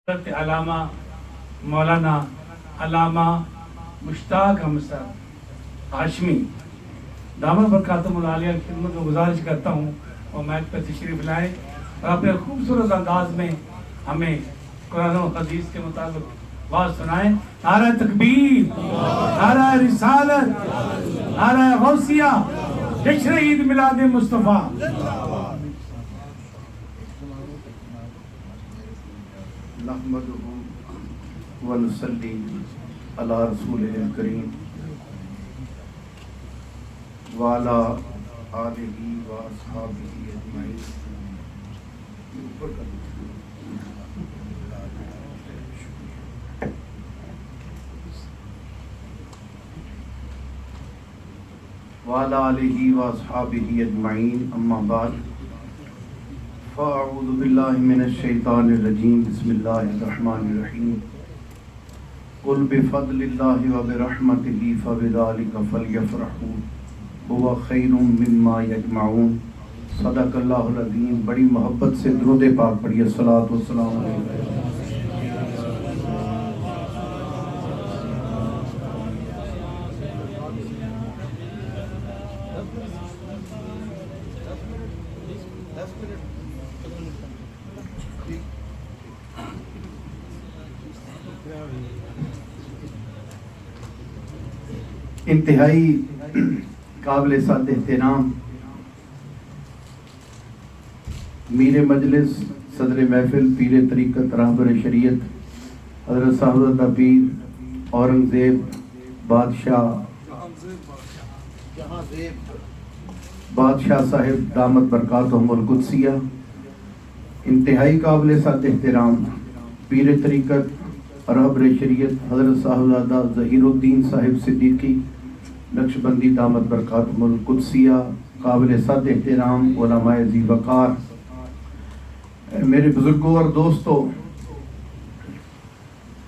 علامہ مولانا علامہ مشتاق احمد ہاشمی دامت برکاتہم العالیہ کی خدمت میں گزارش کرتا ہوں اور مائک پر تشریف لائیں اور اپنے خوبصورت انداز میں ہمیں قرآن و حدیث کے مطابق واز سنائیں۔ نعرہ تکبیر، نعرہ رسالت، نعرہ غوثیہ، جشن عید میلاد مصطفیٰ۔ نحمدہ ونصلی علی رسولہ الکریم وعلی آلہ واصحابہ اجمعین۔ وعلی آلہ واصحابہ اجمعین، اما بعد فاعوذ باللہ من الشیطان الرجیم، بسم اللہ الرحمن الرحیم۔ قل بفضل اللہ وبرحمتہ فبذلک فلیفرحوا هو خیر مما یجمعون۔ صدق اللہ العظیم۔ بڑی محبت سے درود پاک پڑھیے، الصلاۃ والسلام علیہ۔ انتہائی قابل سعادت احترام میر مجلس، صدر محفل، پیر طریقت، رہبر شریعت حضرت صاحب پیر اورنگزیب بادشاہ صاحب دامت برکاتہم القدسیہ، انتہائی قابل سعادت احترام پیر طریقت رہبر شریعت حضرت صاحبزادہ ظہیر الدین صاحب صدیقی نقشبندی دامت برکاتہم القدسیہ، قابل سعادت احترام علماء ذی وقار، میرے بزرگوں اور دوستوں،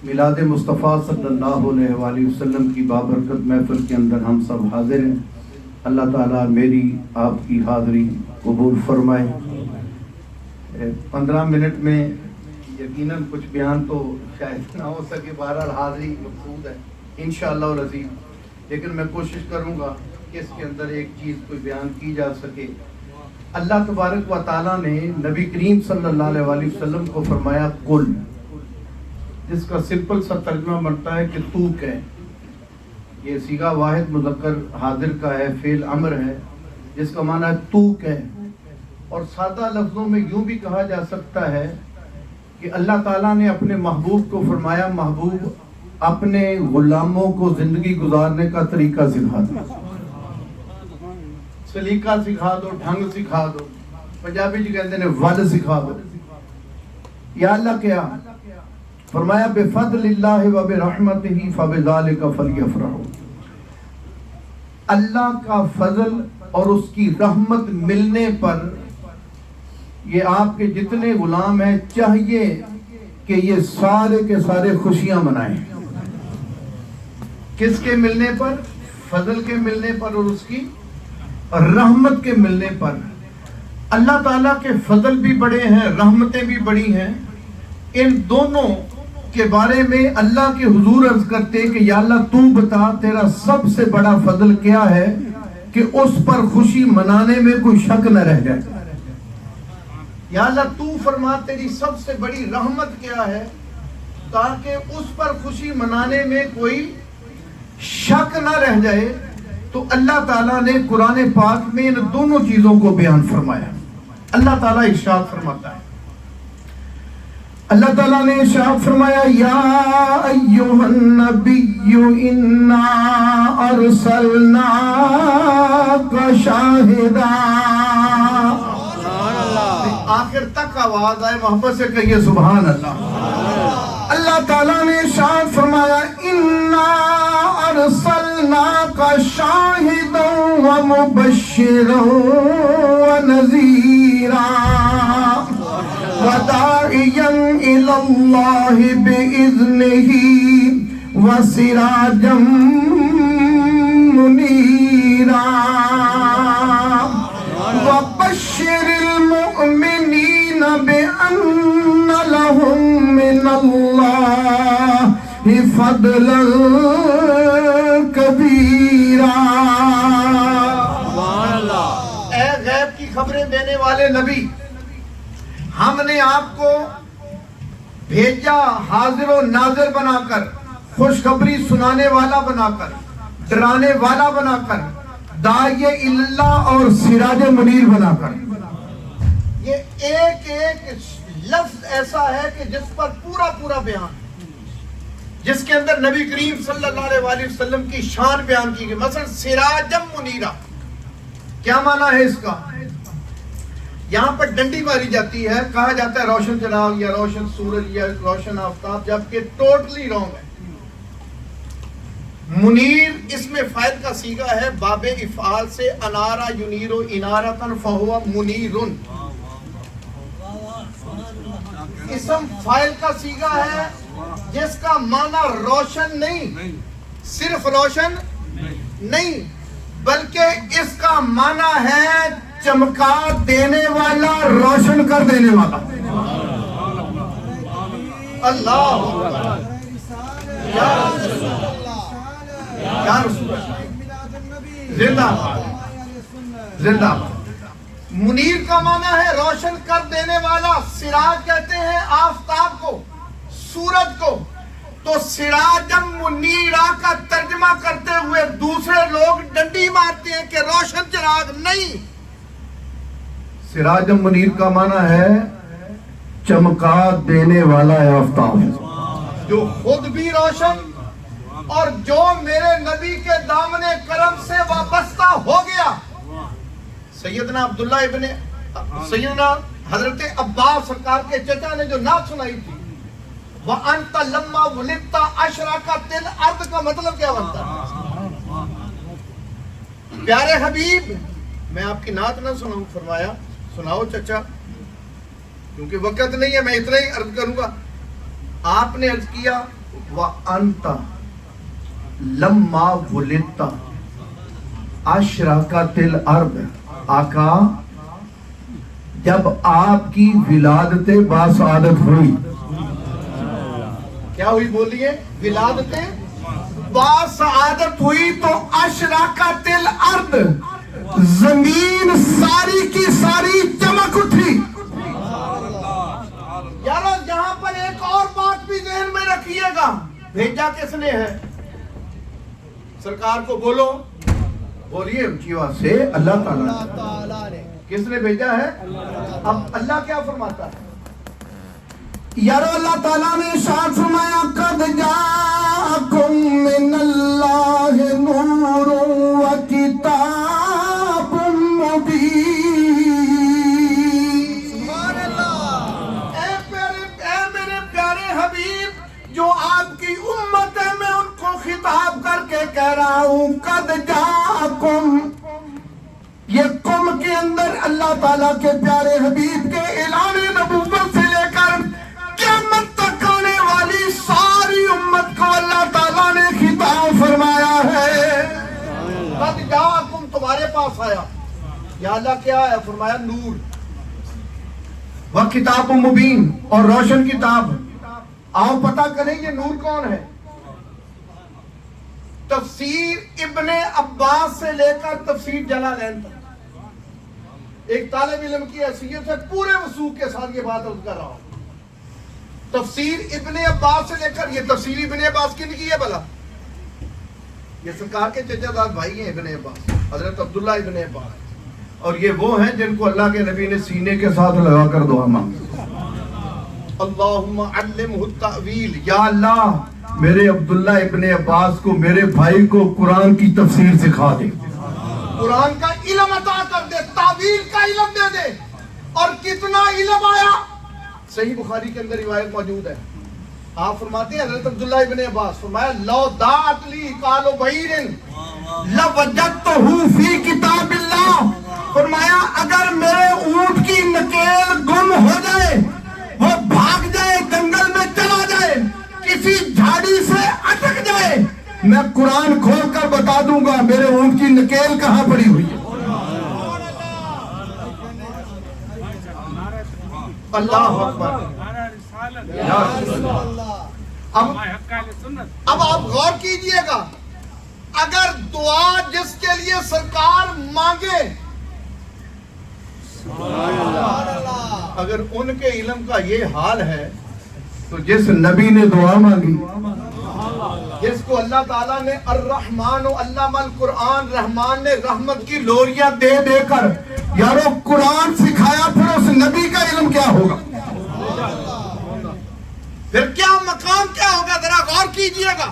میلاد مصطفیٰ صلی اللہ علیہ وآلہ وسلم کی بابرکت محفل کے اندر ہم سب حاضر ہیں۔ اللہ تعالیٰ میری آپ کی حاضری قبول فرمائے۔ 15 منٹ میں یقیناً کچھ بیان تو شاید نہ ہو سکے، بہرحال حاضری مقصود ہے انشاءاللہ العزیز، لیکن میں کوشش کروں گا کہ اس کے اندر ایک چیز کوئی بیان کی جا سکے۔ اللہ تبارک و تعالیٰ نے نبی کریم صلی اللہ علیہ وآلہ وسلم کو فرمایا قل، جس کا سمپل سا ترجمہ بنتا ہے کہ تو کہہ۔ یہ صیغہ واحد مذکر حاضر کا ہے، فعل امر ہے، جس کا معنی ہے تو کہہ۔ اور سادہ لفظوں میں یوں بھی کہا جا سکتا ہے کہ اللہ تعالیٰ نے اپنے محبوب کو فرمایا محبوب اپنے غلاموں کو زندگی گزارنے کا طریقہ سکھا دو، سلیقہ سکھا دو، ڈھنگ سکھا دو، پنجابی جی کہتے ہیں ول سکھا دو۔ یا اللہ کیا فرمایا بفضل اللہ وبرحمتہ فبذلک فلیفرحوا۔ اللہ کا فضل اور اس کی رحمت ملنے پر یہ آپ کے جتنے غلام ہیں چاہیے کہ یہ سارے کے سارے خوشیاں منائیں۔ کس کے ملنے پر؟ فضل کے ملنے پر اور اس کی رحمت کے ملنے پر۔ اللہ تعالیٰ کے فضل بھی بڑے ہیں، رحمتیں بھی بڑی ہیں۔ ان دونوں کے بارے میں اللہ کے حضور عرض کرتے کہ یا اللہ تو بتا تیرا سب سے بڑا فضل کیا ہے کہ اس پر خوشی منانے میں کوئی شک نہ رہ جائے۔ یا اللہ تو فرما تیری سب سے بڑی رحمت کیا ہے تاکہ اس پر خوشی منانے میں کوئی شک نہ رہ جائے۔ تو اللہ تعالیٰ نے قرآن پاک میں ان دونوں چیزوں کو بیان فرمایا۔ اللہ تعالیٰ ارشاد فرماتا ہے، اللہ تعالیٰ نے ارشاد فرمایا یا ایھا النبی انا ارسلناک شاہدا۔ آخر تک آواز آئے، محبت سے کہیے سبحان اللہ۔ اللہ تعالیٰ نے ارشاد فرمایا انا ارسلناک شاہدا ومبشرا ونذیرا وداعیا الی اللہ بإذنہ وسراجا منیرا وبشر المؤمنین بأن لهم من اللہ فضلا کبیرا۔ اے غیب کی خبریں دینے والے نبی، ہم نے آپ کو بھیجا حاضر و ناظر بنا کر، خوشخبری سنانے والا بنا کر، ڈرانے والا بنا کر، داعی اللہ اور سراج منیر بنا کر۔ یہ ایک ایک لفظ ایسا ہے کہ جس پر پورا پورا بیان، جس کے اندر نبی کریم صلی اللہ علیہ وآلہ وسلم کی شان بیان کی گئی۔ مثلا سراجم منیرہ کیا معنی ہے اس کا؟ یہاں پر ڈنڈی ماری جاتی ہے، کہا جاتا ہے روشن چراغ یا روشن سورج یا روشن آفتاب، جبکہ ٹوٹلی رانگ ہے۔ منیر اس میں فائل کا صیغہ ہے، باب افعال سے انارا ینیرو انارتن فہو منیرن، اسم فائل کا صیغہ ہے جس کا معنی روشن نہیں، صرف روشن نہیں، بلکہ اس کا معنی ہے چمکا دینے والا، روشن کر دینے والا۔ اللہ یا رسول اللہ، زندہ زندہ۔ منیر کا معنی ہے روشن کر دینے والا، سراج کہتے ہیں آفتاب کو، سورج کو، تو سراجم منیرہ کا ترجمہ کرتے ہوئے دوسرے لوگ ڈنڈی مارتے ہیں کہ روشن چراغ نہیں۔ سراجم منیر کا معنی ہے چمکا دینے والا آفتاب، جو خود بھی روشن اور جو میرے نبی کے دامن کرم سے وابستہ ہو گیا۔ سیدنا عبداللہ ابن سیدنا حضرت عباس سرکار کے چچا نے جو نعت سنائی تھی، وَأَنْتَ لَمَّا وُلِدْتَ أَشْرَقَتِ الْأَرْضُ کا مطلب کیا بنتا ہے؟ پیارے حبیب، میں آپ کی نعت نہ سناؤں، فرمایا سناؤ چچا، کیونکہ وقت نہیں ہے، میں اتنا ہی عرض کروں گا۔ آپ نے عرض کیا وَأَنْتَ لَمَّا وُلِدْتَ أَشْرَقَتِ الْأَرْضُ، آقا جب آپ کی ولادت باسعادت ہوئی، کیا ہوئی بولیے؟ ولادت باسعادت ہوئی تو اشرقت الارض، زمین ساری کی ساری چمک اٹھی۔ یارو یہاں پر ایک اور بات بھی ذہن میں رکھیے گا، بھیجا کس نے ہے؟ سرکار کو بولو، بولیے اونچی آواز سے، اللہ تعالیٰ نے۔ کس نے بھیجا ہے؟ اب اللہ کیا فرماتا ہے؟ یارو اللہ تعالیٰ نے ارشاد فرمایا قد جاءکم من اللہ نور و کتاب مبین۔ سبحان اللہ۔ اے میرے پیارے حبیب، جو آپ کی امت ہے میں ان کو خطاب کر کے کہہ رہا ہوں قد جاءکم، یہ قم کے اندر اللہ تعالیٰ کے پیارے حبیب کے اعلان نبوت سے لے کر قیامت تک آنے والی ساری امت کو اللہ تعالیٰ نے خطاب فرمایا ہے۔ قد جاءکم، تمہارے پاس آیا، یا اللہ کیا ہے؟ فرمایا نور و کتاب مبین، اور روشن کتاب۔ آؤ پتہ کریں یہ نور کون ہے۔ تفسیر ابن عباس سے لے کر تفسیر جلالین تک، ایک طالب علم کی حیثیت سے پورے وثوق کے ساتھ یہ بات عرض کر رہا ہوں۔ تفسیر ابن عباس سے لے کر، یہ تفسیر ابن عباس کی نہیں ہے بھلا، یہ سرکار کے چچا داد بھائی ہیں ابن عباس، حضرت عبداللہ ابن عباس، اور یہ وہ ہیں جن کو اللہ کے نبی نے سینے کے ساتھ لگا کر دعا مانگی، اللہم علمہ التأویل، یا اللہ میرے عبداللہ ابن عباس کو، میرے بھائی کو قرآن کی تفسیر سکھا دے، قرآن کا علم عطا کر دے، تعویل کا علم دے دے۔ اور کتنا علم آیا؟ صحیح بخاری کے اندر روایت موجود ہے، آپ فرماتے ہیں حضرت عبداللہ ابن عباس فرمایا لو دعت لی قال بعیر لوجدتہ فی کتاب اللہ، فرمایا اگر میرے اونٹ کی نکیل گم ہو جائے، وہ بھاگ جائے، جنگل میں چلا جائے، کسی جھاڑی سے اٹک جائے، میں قرآن کھول کر بتا دوں گا میرے اونٹ کی نکیل کہاں پڑی ہوئی ہے۔ اللہ اکبر۔ اب آپ غور کیجئے گا، اگر دعا جس کے لیے سرکار مانگے، اگر ان کے علم کا یہ حال ہے تو جس نبی نے دعا مانگی، جس کو اللہ تعالیٰ نے الرحمن و علم القرآن، رحمان نے رحمت کی لوریاں دے دے کر یارو قرآن سکھایا، پھر اس نبی کا علم کیا ہوگا؟ پھر کیا مقام کیا ہوگا؟ ذرا غور کیجئے گا.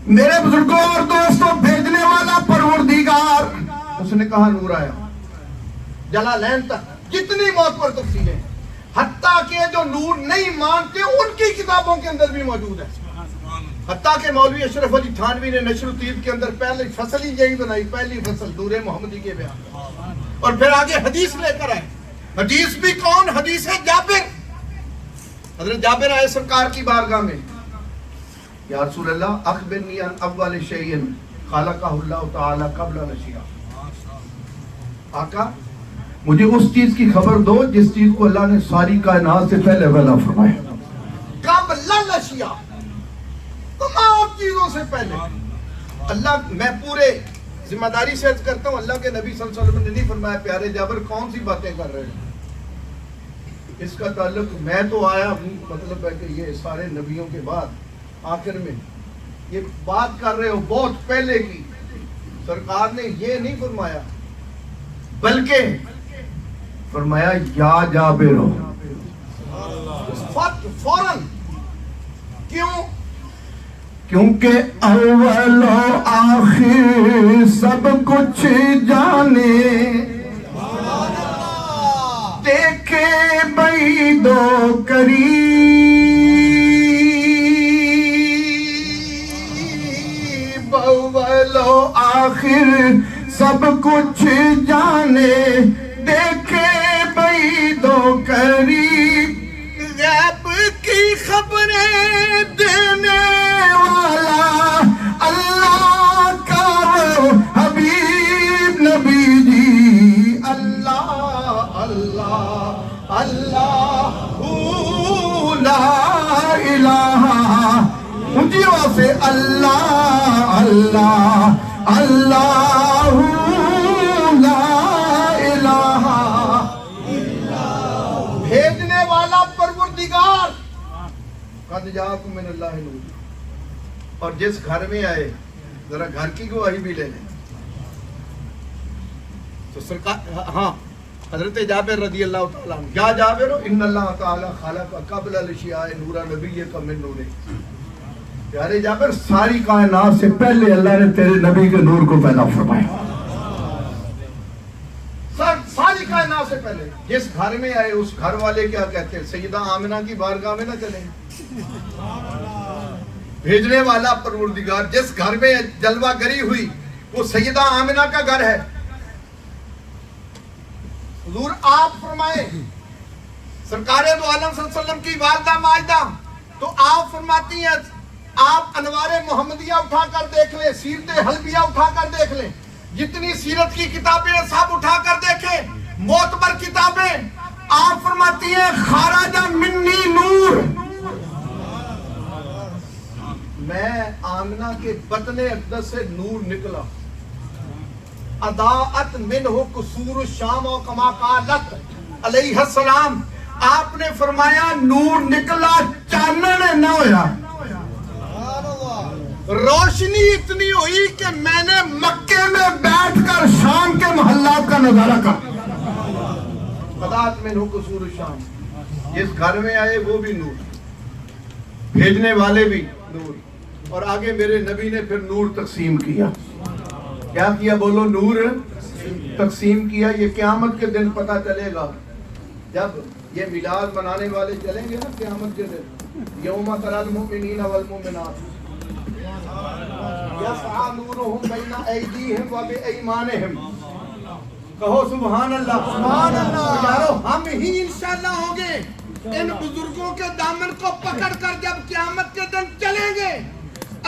میرے بزرگوں اور دوستوں، بھیجنے والا پروردگار، اس نے کہا نور آیا، جلالین تک جتنی موت پر تفصیلیں، حتیٰ کہ جو نور نہیں مانتے ان کی کتابوں کے اندر بھی موجود ہے. حتیٰ کہ مولوی اشرف علی تھانوی نے نشر الطیب کے اندر پہلی فصل ہی یہی بنائی، پہلی فصل نور محمدی کے بیان، اور پھر آگے حدیث لے کر آئے. حدیث بھی کون؟ حدیث جابر. حضرت جابر آئے سرکار کی بارگاہ میں، یا رسول اللہ اخبرنی عن اول شیء خلقہ اللہ تعالی قبل الاشیاء. آقا مجھے اس چیز کی خبر دو جس چیز کو اللہ نے ساری کائنات سے پہلے پیدا فرمایا. قبل الاشیاء، تمام چیزوں سے پہلے. اللہ، میں پورے ذمہ داری سے عرض کرتا ہوں، اللہ کے نبی صلی اللہ علیہ وسلم نے نہیں فرمایا پیارے جابر کون سی باتیں کر رہے ہیں. اس کا تعلق میں تو آیا ہوں، مطلب ہے کہ یہ سارے نبیوں کے بعد آخر میں یہ بات کر رہے ہو بہت پہلے کی. سرکار نے یہ نہیں فرمایا، بلکہ فرمایا یا جابر ہو. فوراً. کیوں؟ کیونکہ اول و آخر سب کچھ جانے، دیکھے بعید و قریب، اول و آخر سب کچھ جانے، دیکھے بعید و قریب، غیب کی خبریں دینے والا اللہ کا وہ حبیب نبی جی. اللہ اللہ اللہ لا الہ، اونچی آواز سے اللہ اللہ اللہ لا الہ. بھیجنے والا پروردگار، قد جاءکم من اللہ نور. اور جس گھر میں آئے ذرا گھر کی گواہی بھی لے لیں. تو سرکار، ہاں، حضرت جابر رضی اللہ تعالیٰ عنہ، یا جابر ان اللہ تعالیٰ خلق قبل الاشیاء نورا نبیک من نورہ. پیارے جابر ساری کائنات سے پہلے اللہ نے تیرے نبی کے نور کو پیدا فرمایا. ساری کائنات سے پہلے. جس گھر میں آئے اس گھر والے کیا کہتے ہیں؟ سیدہ آمنہ کی بارگاہ میں نہ چلیں. بھیجنے والا پروردگار، جس گھر میں جلوہ گری ہوئی وہ سیدہ آمنہ کا گھر ہے. حضور آپ فرمائے سرکار دو عالم صلی اللہ علیہ وسلم کی والدہ ماجدہ، تو آپ فرماتی ہیں آپ انوار محمدیہ اٹھا کر دیکھ لیں، سیرت حلبیہ اٹھا کر دیکھ لیں، جتنی سیرت کی کتابیں ہیں سب اٹھا کر دیکھیں، معتبر کتابیں. آپ فرماتی ہیں خارج منی نور، میں آمنہ کے بطن اقدس سے نور نکلا. اضاءت منہ قصور الشام و کما قالت علیہ السلام. آپ نے فرمایا نور نکلا، چانن نہ ہویا، روشنی اتنی ہوئی کہ میں نے مکے میں بیٹھ کر شام کے محلات کا نظارہ کر. اضاءت منہ قصور الشام. جس گھر میں آئے وہ بھی نور، بھیجنے والے بھی نور. اور آگے میرے نبی نے پھر نور تقسیم کیا. کیا کیا؟ بولو، نور تقسیم کیا. یہ قیامت کے دن پتہ چلے گا جب یہ میلاد منانے والے چلیں گے نا قیامت کے دن. یوم تری المؤمنین والمؤمنات یسعی نورہم بین ایدیہم و بایمانہم. کہو سبحان اللہ. سبحان اللہ. یارو ہم ہی انشاءاللہ ہوں گے ان بزرگوں کے دامن کو پکڑ کر جب قیامت کے دن چلیں گے.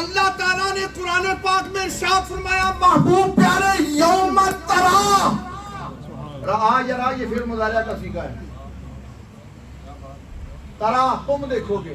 اللہ تعالیٰ نے قرآن پاک میں ارشاد فرمایا محبوب پیارے یوم ترا. رہا یرا یہ پھر مضارع کا صیغہ ہے. ترا تم دیکھو گے.